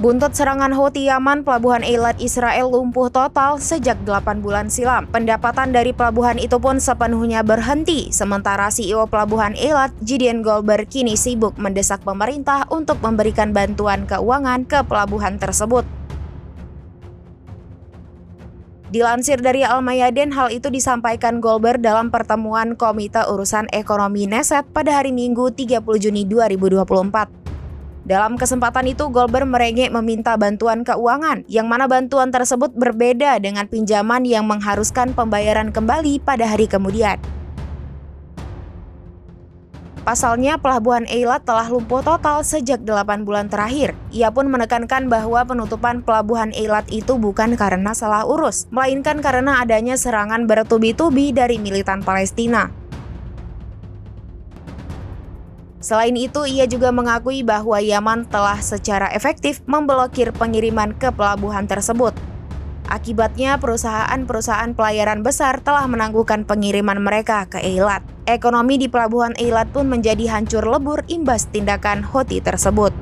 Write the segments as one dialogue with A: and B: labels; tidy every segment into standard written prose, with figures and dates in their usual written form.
A: Buntut serangan Houthi Yaman, pelabuhan Eilat Israel lumpuh total sejak 8 bulan silam. Pendapatan dari pelabuhan itu pun sepenuhnya berhenti, sementara CEO pelabuhan Eilat, Gideon Goldberg, kini sibuk mendesak pemerintah untuk memberikan bantuan keuangan ke pelabuhan tersebut. Dilansir dari Al-Mayadin, hal itu disampaikan Goldberg dalam pertemuan Komite Urusan Ekonomi Knesset pada hari Minggu 30 Juni 2024. Dalam kesempatan itu, Goldberg merengek meminta bantuan keuangan, yang mana bantuan tersebut berbeda dengan pinjaman yang mengharuskan pembayaran kembali pada hari kemudian. Pasalnya, pelabuhan Eilat telah lumpuh total sejak 8 bulan terakhir. Ia pun menekankan bahwa penutupan pelabuhan Eilat itu bukan karena salah urus, melainkan karena adanya serangan bertubi-tubi dari militan Palestina. Selain itu, ia juga mengakui bahwa Yaman telah secara efektif memblokir pengiriman ke pelabuhan tersebut. Akibatnya, perusahaan-perusahaan pelayaran besar telah menangguhkan pengiriman mereka ke Eilat. Ekonomi di pelabuhan Eilat pun menjadi hancur lebur imbas tindakan Houthi tersebut.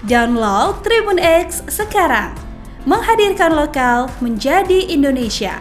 B: Download Tribun X sekarang, menghadirkan lokal menjadi Indonesia.